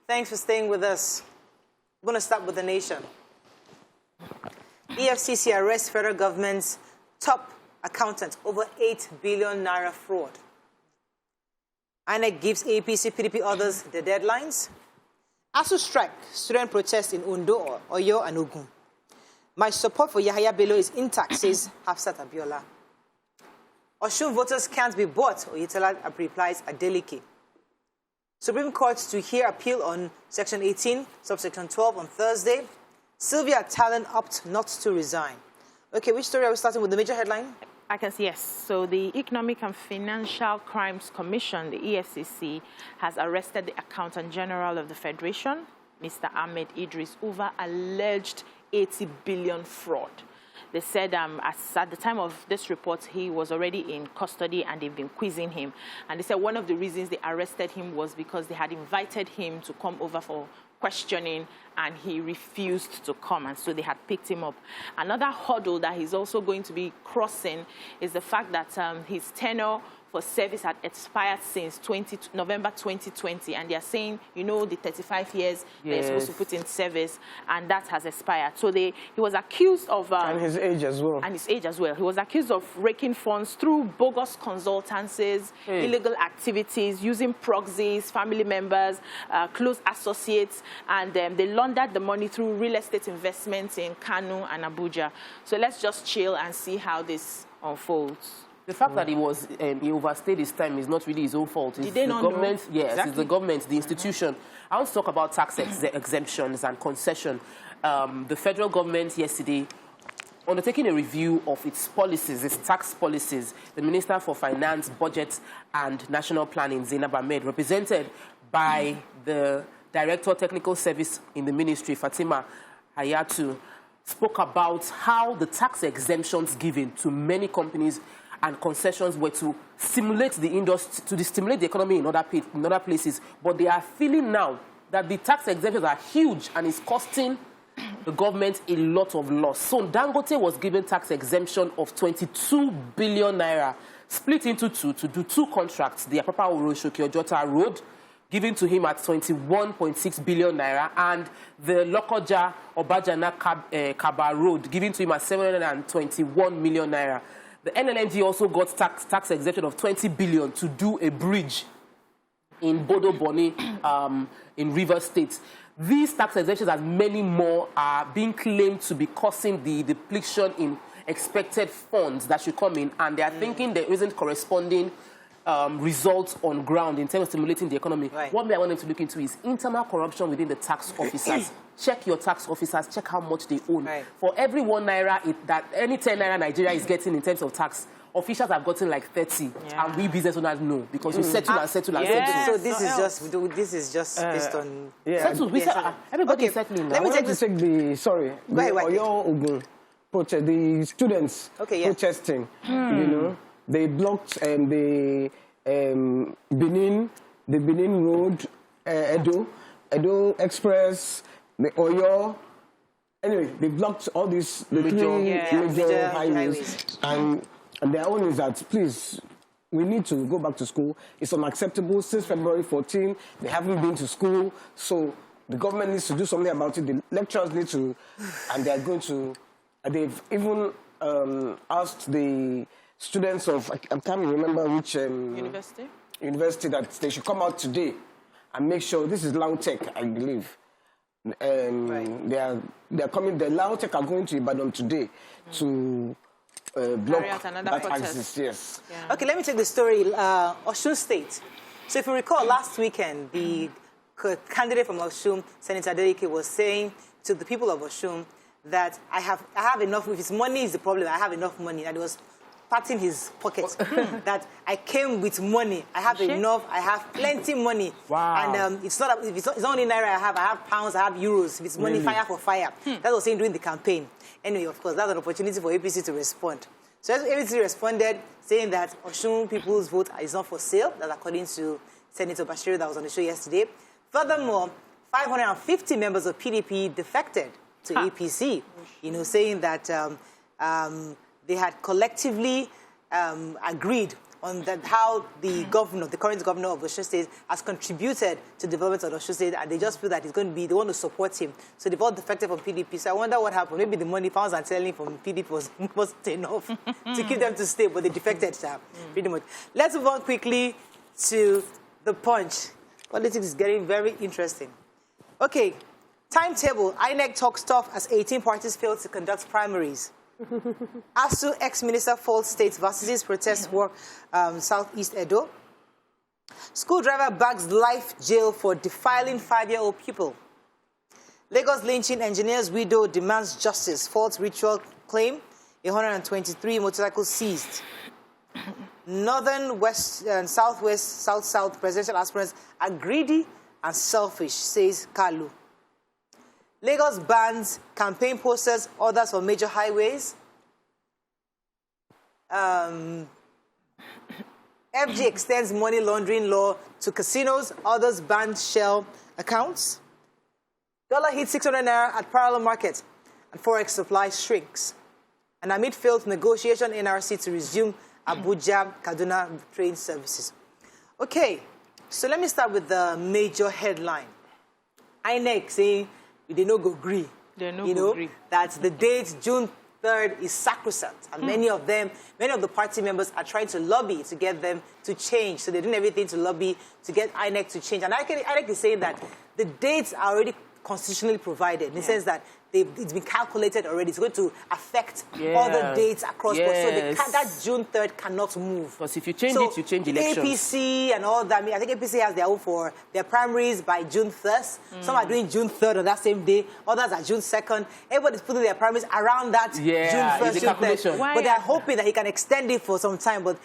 Thanks for staying with us. I'm going to start with the nation. EFCC arrests federal government's top accountant over 8 billion naira fraud. INEC gives APC, PDP others the deadlines. ASUU strike, student protest in Ondo, Oyo and Ogun. My support for Yahaya Bello is intact, says Hafsat Abiola. Osun voters can't be bought, Oyetola replies Adeleke. Supreme Court to hear appeal on Section 18, subsection 12 on Thursday. Sylvia Talon opts not to resign. Okay, which story are we starting with? The major headline? I can see, yes. So the Economic and Financial Crimes Commission, the EFCC, has arrested the Accountant General of the Federation, Mr. Ahmed Idris, over alleged 80 billion fraud. They said at the time of this report, he was already in custody and they've been quizzing him. And they said one of the reasons they arrested him was because they had invited him to come over for questioning and he refused to come, and so they had picked him up. Another hurdle that he's also going to be crossing is the fact that his tenure for service had expired since November 2020, and they're saying, you know, the 35 years they're supposed to put in service, and that has expired. So he was accused of... and his age as well. And his age as well. He was accused of raking funds through bogus consultancies, illegal activities, using proxies, family members, close associates, and they laundered the money through real estate investments in Kano and Abuja. So let's just chill and see how this unfolds. The fact that he overstayed his time is not really his own fault. It's the government, yes, exactly. It's the government, the institution. I want to talk about tax exemptions and concession. The federal government yesterday, undertaking a review of its policies, its tax policies, the Minister for Finance, Budget and National Planning, Zainab Ahmed, represented by the Director of Technical Service in the Ministry, Fatima Hayatu, spoke about how the tax exemptions given to many companies and concessions were to stimulate the industry, to stimulate the economy in other places. But they are feeling now that the tax exemptions are huge and it's costing the government a lot of loss. So Dangote was given tax exemption of 22 billion naira, split into two to do two contracts. The Apapa Orosoke-Ojota Road, given to him at 21.6 billion naira, and the Lokoja Obajana Kaba Road, given to him at 721 million naira. The NLNG also got tax exemption of 20 billion to do a bridge in Bodo Boni in Rivers State. These tax exemptions and many more are being claimed to be causing the depletion in expected funds that should come in, and they are thinking there isn't corresponding results on ground in terms of stimulating the economy. Right. What I want them to look into is internal corruption within the tax officers. Check your tax officers, check how much they own. Right. For every 1 naira, any 10 naira Nigeria is getting in terms of tax, officials have gotten like 30, and we business owners know, because you settle and settle and settle. So this is just based on... Settle. Everybody's settling now. Let me take the protest, the students protesting, you know, they blocked the Benin Road, Edo Express, the Oyo. Anyway, they blocked all these major highways. And their own is that, please, we need to go back to school. It's unacceptable. Since February 14, they haven't been to school. So the government needs to do something about it. The lecturers need to, and they're going to, they've even asked the students of, I can't remember which university that they should come out today and make sure, this is Lautech, I believe. They are coming, the Lautech are going to Ibadan today to block that access. Yes. Yeah. Okay, let me take the story. Osun State. So if you recall, last weekend, the candidate from Osun, Senator Adeleke, was saying to the people of Osun that I have enough. If his money is the problem, I have enough money. And he was patting his pocket. That I came with money. I have enough. I have plenty money. Wow. And it's not only naira I have pounds, I have euros. If it's money, fire for fire. That was saying during the campaign. Anyway, of course, that's an opportunity for APC to respond. So APC responded saying that Osun people's vote is not for sale. That's according to Senator Bashir that was on the show yesterday. Furthermore, 550 members of PDP defected to APC, you know, saying that they had collectively agreed on that, how the governor, the current governor of Osun State, has contributed to development of Osun State, and they just feel that he's going to be the one to support him. So they've all defected from PDP. So I wonder what happened. Maybe the money pounds and telling from PDP wasn't enough to keep them to stay, but they defected, pretty much. Let's move on quickly to the Punch. Politics is getting very interesting. Okay, timetable. INEC talks tough as 18 parties fail to conduct primaries. ASUU ex-minister faults state varsity protest war, Southeast Edo. School driver bags life jail for defiling 5-year-old pupil. Lagos lynching engineer's widow demands justice. False ritual claim. 123 motorcycles seized. Northern, West, and Southwest, South-South presidential aspirants are greedy and selfish, says Kalu. Lagos bans campaign posters, orders for major highways. FG extends money laundering law to casinos. Others ban shell accounts. Dollar hits 600 naira at parallel market, and forex supply shrinks. And amid failed negotiation, NRC to resume Abuja-Kaduna train services. Okay, so let me start with the major headline. INEC saying they no go agree. They no go agree. That the date, June 3rd, is sacrosanct. And many of the party members are trying to lobby to get them to change. So they're doing everything to lobby to get INEC to change. And INEC is saying that the dates are already constitutionally provided in the sense that it's been calculated already. It's going to affect all the dates across board. So that June 3rd cannot move. Because if you change it, you change elections. APC and all that. I think APC has their own for their primaries by June 1st. Some are doing June 3rd on that same day. Others are June 2nd. Everybody's putting their primaries around that June 1st, June 3rd. But they're hoping that he can extend it for some time. But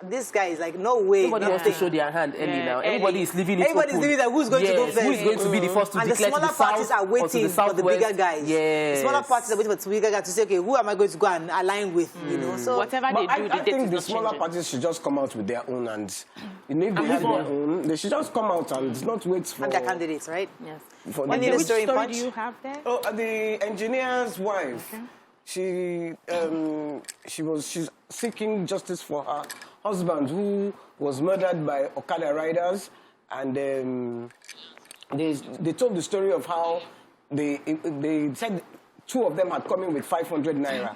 this guy is like, no way. Everybody wants to show their hand early now. Everybody is leaving it. Everybody's leaving that who's going to go first. Who is going to be the first to declare to the And the smaller parties are waiting for the bigger guys. The smaller parties are waiting for the bigger guys to say, okay, who am I going to go and align with? So whatever they do, I think the smaller parties should just come out with their own, and if they have their own, they should just come out and not wait for... And their candidates, right? Yes. Which story do you have there? Oh, the engineer's wife. Okay. She's seeking justice for her husband, who was murdered by Okada riders, and they told the story of how they said 2 of them had come in with 500 naira,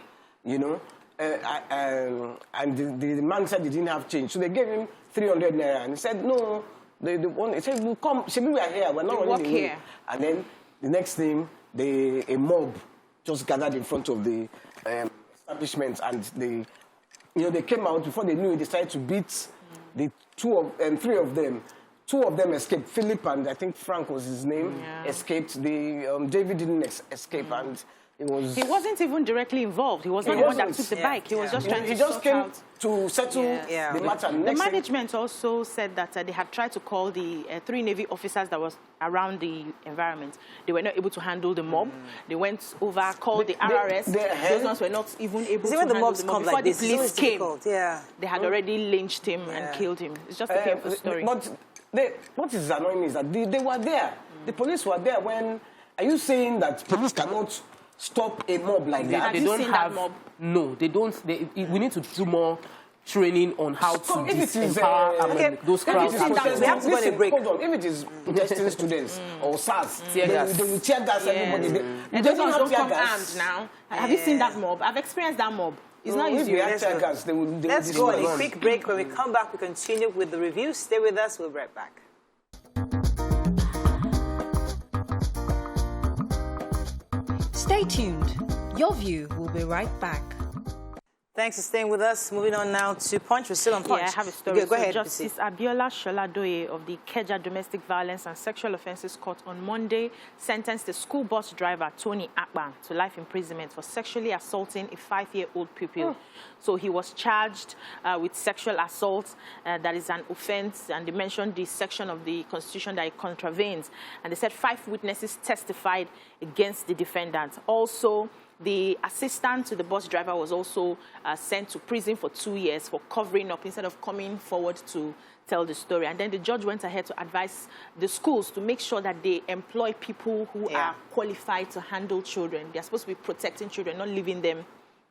and the man said he didn't have change, so they gave him 300 naira, and he said no. He said, "We'll come. We are here. We're not running away." And then the next thing, a mob just gathered in front of the establishment, and they came out. Before they knew it, they started to beat the 3 of them. 2 of them escaped. Philip and I think Frank was his name. Escaped. David didn't escape, and he wasn't even directly involved. He was not the one that took the bike. He was just trying to sort out. To settle the matter. The management also said that they had tried to call the 3 Navy officers that was around the environment. They were not able to handle the mob. They went over, called the RRS. Those ones were not even able to handle the mob. Before the police came, they had already lynched him and killed him. It's just a painful story. But what is annoying is that they were there. The police were there when... Are you saying that police cannot stop a mob like that? Have you seen that mob? No, they don't. We need to do more training on how to disempower those crowds. We have to go on a break. Hold on. If it is protesting students or SARS, they will tear gas everybody. And those ones don't come armed now. Have you seen that mob? I've experienced that mob. It's not easy. Let's go on a quick break. When we come back, we continue with the review. Stay with us. We'll be right back. Stay tuned. Your view will be right back. Thanks for staying with us. Moving on now to Punch. We're still on Punch. Yeah, I have a story. Go ahead. Justice Abiola Sholadoye of the Ikeja Domestic Violence and Sexual Offences Court on Monday sentenced the school bus driver, Tony Akpan, to life imprisonment for sexually assaulting a 5-year-old pupil. So he was charged with sexual assault. That is an offense. And they mentioned the section of the Constitution that it contravenes. And they said 5 witnesses testified against the defendant. Also, the assistant to the bus driver was also sent to prison for 2 years for covering up instead of coming forward to tell the story. And then the judge went ahead to advise the schools to make sure that they employ people who are qualified to handle children. They're supposed to be protecting children, not leaving them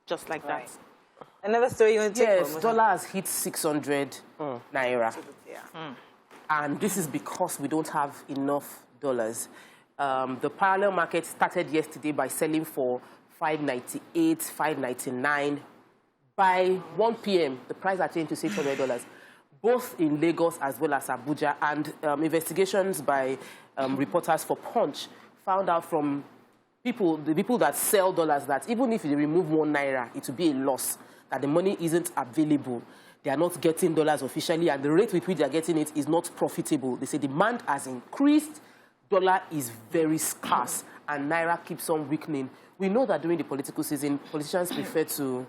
just like that. Another story you want to take? Yes, dollar has hit 600 naira. Yeah. And this is because we don't have enough dollars. The parallel market started yesterday by selling for 598, 599. By 1 p.m., the price had changed to $600, both in Lagos as well as Abuja. And investigations by reporters for Punch found out from the people that sell dollars that even if they remove 1 naira, it will be a loss, that the money isn't available. They are not getting dollars officially, and the rate with which they are getting it is not profitable. They say demand has increased, dollar is very scarce, and naira keeps on weakening. We know that during the political season, politicians prefer to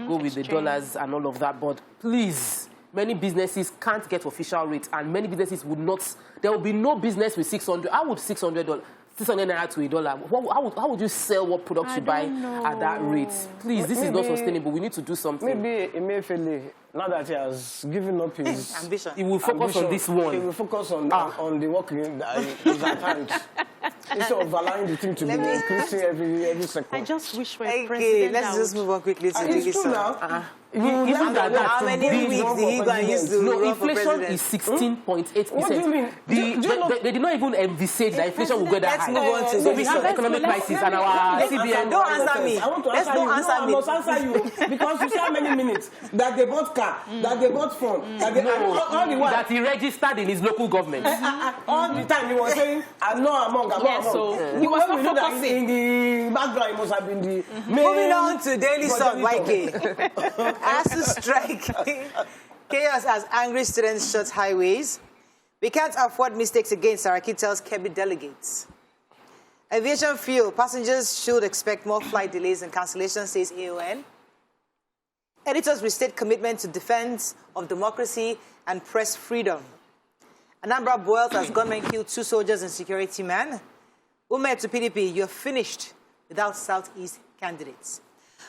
go with the dollars and all of that, but please, many businesses can't get official rates, and many businesses would not. There will be no business with 600. How would 600 naira to $1? How would you sell what products you buy at that rate? Please, this is not sustainable. We need to do something. Maybe Emefiele, now that he has given up his ambition, he will focus on this one. He will focus on the work that is at hand. Instead of allowing the thing to be increasing every second. I just wish for a president. Let's just move on quickly to it's true now. How many weeks did he go and use to run for inflation president? is 16.8%. What do you mean? They did not even envisage that inflation will go that high. Let's move on to so we have economic crisis and our CBN. Don't answer me. I want to answer you. I must answer you because you see how many minutes that they bought car, that they bought phone, that they all the while that he registered in his local government. All the time he was saying, I'm not among. So he was not focusing. In the background, he must have been the Moving on to Daily Sun, YK. ASUU strike. Chaos as angry students shut highways. We can't afford mistakes again, Saraki tells Kebbi delegates. Aviation fuel. Passengers should expect more flight delays and cancellations, says AON. Editors restate commitment to defense of democracy and press freedom. Anambra boiled as gunmen killed 2 soldiers and security man. Ume to PDP, you're finished without Southeast candidates.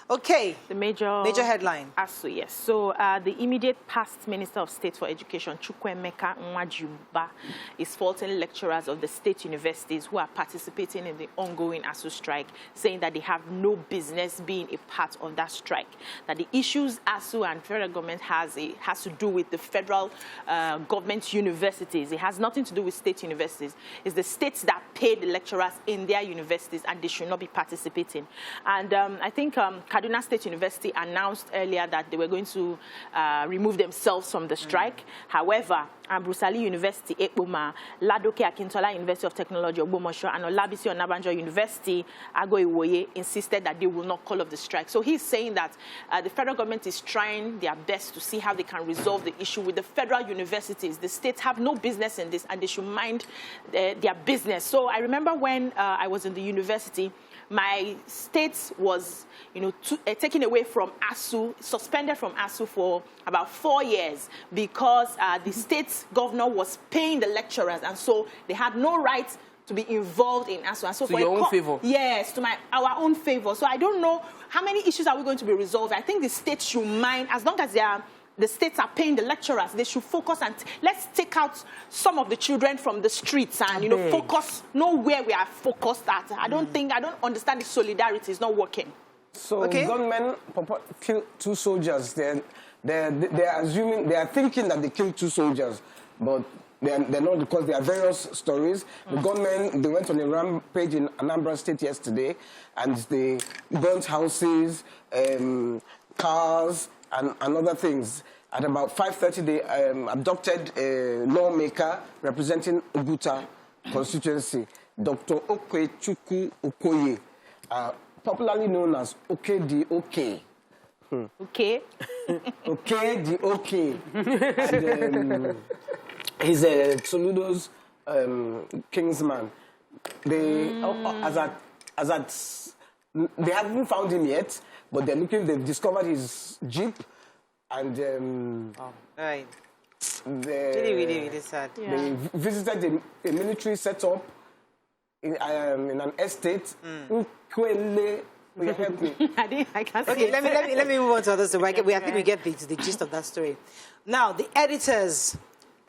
Okay. The major headline. ASUU, yes. So the immediate past Minister of State for Education, Chukwuemeka Nwajuba, is faulting lecturers of the state universities who are participating in the ongoing ASUU strike, saying that they have no business being a part of that strike. That the issues ASUU and federal government has to do with the federal government universities. It has nothing to do with state universities. It's the states that pay the lecturers in their universities, and they should not be participating. And I think Kaduna State University announced earlier that they were going to remove themselves from the strike. However, Bruce-Ali University, Ekpoma, Ladoke Akintola University of Technology, Ogbomosho, and Olabisi Onabanjo University, Ago-Iwoye, insisted that they will not call off the strike. So he's saying that the federal government is trying their best to see how they can resolve the issue with the federal universities. The states have no business in this, and they should mind their business. So I remember when I was in the university, my state was, taken away from ASUU, suspended from ASUU for about 4 years because the state governor was paying the lecturers, and so they had no right to be involved in ASUU. And so to your own favor? Yes, to our own favor. So I don't know how many issues are we going to be resolved. I think the state should mind, as long as the states are paying the lecturers, they should focus and let's take out some of the children from the streets and focus, know where we are focused at. I don't understand the solidarity. It's not working. So gunmen killed 2 soldiers. They're assuming, they are thinking that they killed 2 soldiers, but they're not, because there are various stories. The gunmen, they went on a rampage in Anambra State yesterday, and they burnt houses, cars, and other things. At about 5:30, they abducted a lawmaker representing Oguta constituency, Dr. Okechukwu Okoye, popularly known as OKD. Okay. OKD. And he's Soludo's kingsman. They, they haven't found him yet, but they're looking. They've discovered his jeep, and right. Really sad. Yeah. They visited a military setup in an estate. Will you help me? I can't Okay, see let me move on to other story. I think we get the gist of that story. Now, the editors.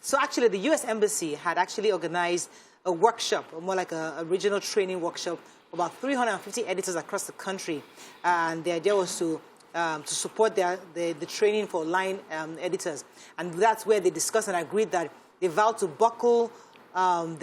So actually, the U.S. Embassy had actually organized a workshop, or more like a regional training workshop, about 350 editors across the country. And the idea was to to support the training for line editors. And that's where they discussed and agreed that they vowed to buckle let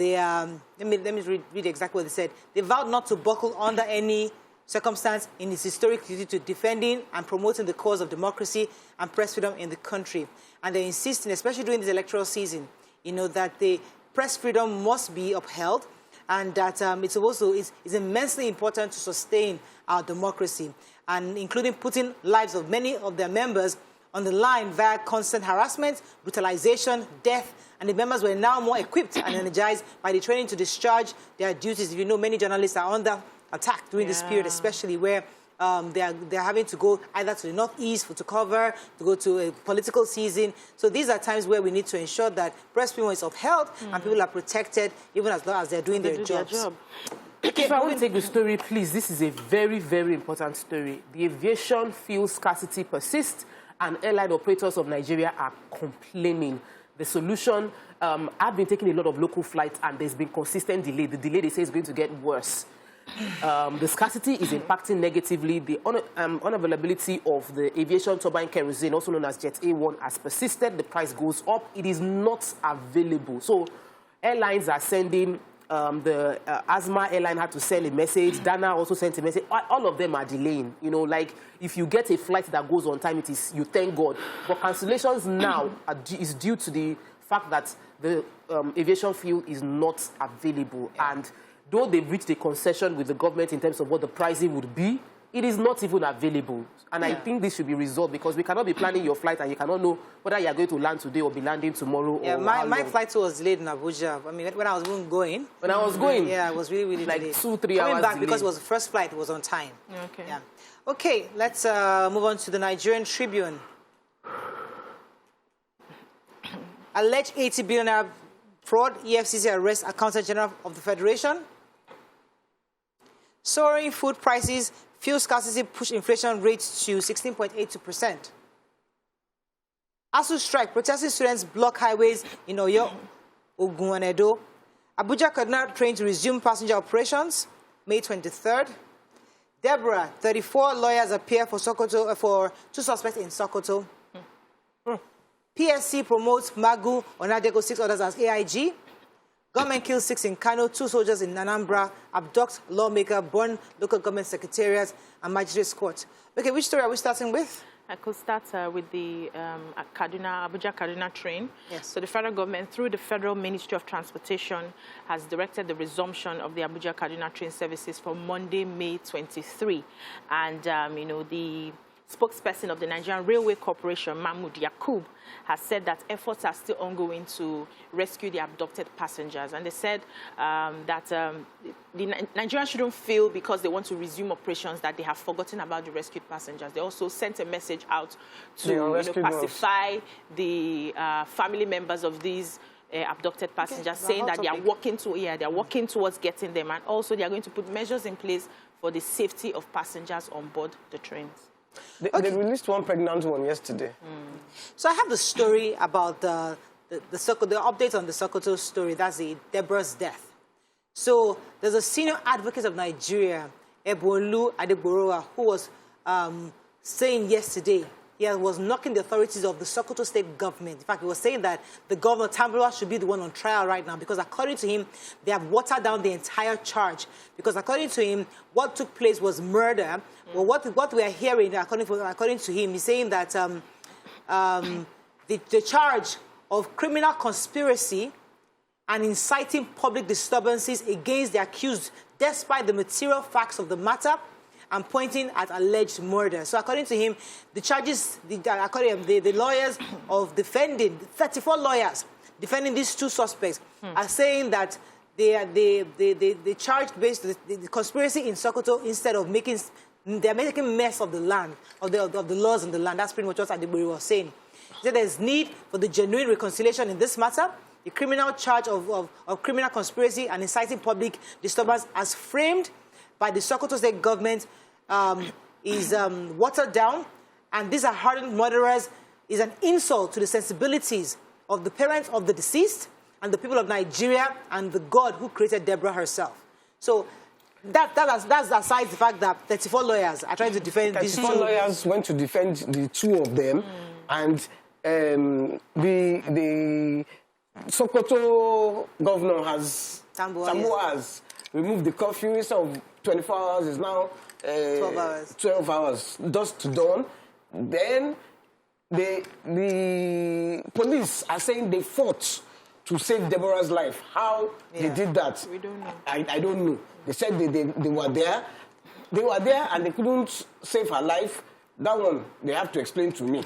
me read exactly what they said. They vowed not to buckle under any circumstance in its historic duty to defending and promoting the cause of democracy and press freedom in the country. And they're insisting, especially during this electoral season, that the press freedom must be upheld, and that it's immensely important to sustain our democracy, and including putting lives of many of their members on the line via constant harassment, brutalization, death, and the members were now more equipped and energized by the training to discharge their duties. If you know, many journalists are under attack during this period, especially where they're having to go either to the northeast to cover, to go to a political season. So these are times where we need to ensure that press freedom is upheld and people are protected even as long as they're doing their jobs. Okay, if I want to take the story, please, this is a very, very important story. The aviation fuel scarcity persists and airline operators of Nigeria are complaining. The solution, I've been taking a lot of local flights and there's been consistent delay. The delay, they say, is going to get worse. The scarcity is impacting negatively. The unavailability of the aviation turbine kerosene, also known as Jet A1, has persisted. The price goes up. It is not available. So airlines are sending, the Asma airline had to send a message. Dana also sent a message. All of them are delaying. Like if you get a flight that goes on time, you thank God. But cancellations now is due to the fact that the aviation fuel is not available. And though they've reached a concession with the government in terms of what the pricing would be, it is not even available. And I think this should be resolved, because we cannot be planning your flight and you cannot know whether you are going to land today or be landing tomorrow. Yeah, my flight was delayed in Abuja. I mean, when I was going. When I was going? Yeah, it was really, really like delayed. 2-3 hours Coming back delayed. because it was the first flight, it was on time. Okay. Yeah. Okay, let's move on to the Nigerian Tribune. Alleged 80 billion naira fraud, EFCC arrests Accountant General of the Federation. Soaring food prices, fuel scarcity push inflation rates to 16.82%. ASUU strike, protesting students block highways in Oyo, Ogun and Edo. Abuja Kaduna train to resume passenger operations, May 23rd. Deborah, 34 lawyers appear for Sokoto for 2 suspects in Sokoto. PSC promotes Magu, Onadego 6 others as AIG. Government kills 6 in Kano, 2 soldiers in Anambra, abduct lawmaker, burn local government secretariats and magistrates court. Okay, which story are we starting with? I could start with the Abuja-Kaduna train. Yes. So the federal government, through the Federal Ministry of Transportation, has directed the resumption of the Abuja-Kaduna train services for Monday, May 23. And, the spokesperson of the Nigerian Railway Corporation, Mahmood Yakub, has said that efforts are still ongoing to rescue the abducted passengers. And they said that the Nigerians shouldn't feel because they want to resume operations that they have forgotten about the rescued passengers. They also sent a message out to pacify the family members of these abducted passengers, saying that they are working towards getting them, and also they are going to put measures in place for the safety of passengers on board the trains. They released one pregnant one yesterday. So I have the story about the update on the Sokoto story. That's Deborah's death. So there's a senior advocate of Nigeria, Ebolu Adeborowa, who was saying yesterday, he was knocking the authorities of the Sokoto state government. In fact, he was saying that the governor, Tambula, should be the one on trial right now, because according to him, they have watered down the entire charge. Because according to him, what took place was murder. Well, what we are hearing, according to him, he's saying that the charge of criminal conspiracy and inciting public disturbances against the accused, despite the material facts of the matter, and pointing at alleged murder. So according to him, the charges, the lawyers of defending, 34 lawyers defending these 2 suspects are saying that they charged based the conspiracy in Sokoto instead of they're making a mess of the land, of the laws in the land. That's pretty much what Adebori was saying. He said there's need for the genuine reconciliation in this matter. The criminal charge of criminal conspiracy and inciting public disturbance as framed by the Sokoto state government is watered down, and these are hardened murderers, is an insult to the sensibilities of the parents of the deceased and the people of Nigeria and the God who created Deborah herself. So That's aside the fact that 34 lawyers are trying to defend these two. 34 lawyers went to defend the two of them, and the Sokoto governor has removed the curfew. Instead of 24 hours, is now 12 hours. 12 hours, dusk to dawn. Then the police are saying they fought to save Deborah's life. How they did that, we don't know. I don't know. They said they were there. They were there and they couldn't save her life. That one, they have to explain to me.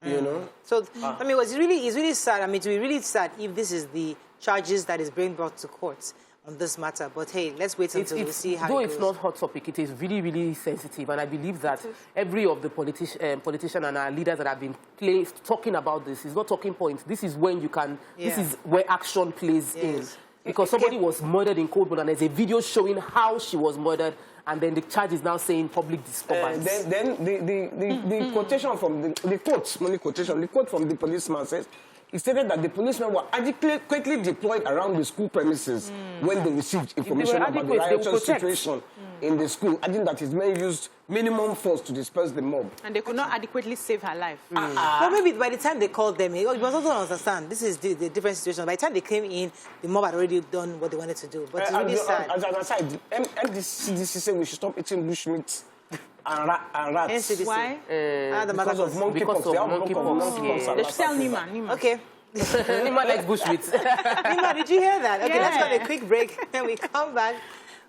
You know? So, I mean, it's really sad. I mean, it would be really sad if this is the charges that is being brought to court on this matter. But hey, let's wait until we see how it goes. Though it's not hot topic, it is really, really sensitive. And I believe that every of the politicians and our leaders that have been talking about this is not talking points. This is when you can, this is where action plays in. Because somebody was murdered in cold blood, and there's a video showing how she was murdered, and then the charge is now saying public disturbance. Then the quotation from the quote from the policeman says, he stated that the policemen were adequately deployed around the school premises when they received information about the riotous situation in the school, adding that his men used minimum force to disperse the mob. And they could not adequately save her life. Well, maybe by the time they called them, you must also understand, this is the different situation. By the time they came in, the mob had already done what they wanted to do. But it's really sad. As an aside, NCDC said we should stop eating bushmeat and rats. NCDC. Why? Because of monkeypox. They have monkeypox. They sell Nima. Okay. Nima likes bushmeat. Nima, did you hear that? Okay, let's go on a quick break. When we come back,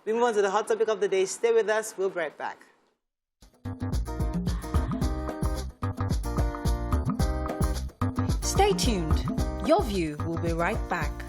we move on to the hot topic of the day. Stay with us. We'll be right back. Stay tuned. Your view will be right back.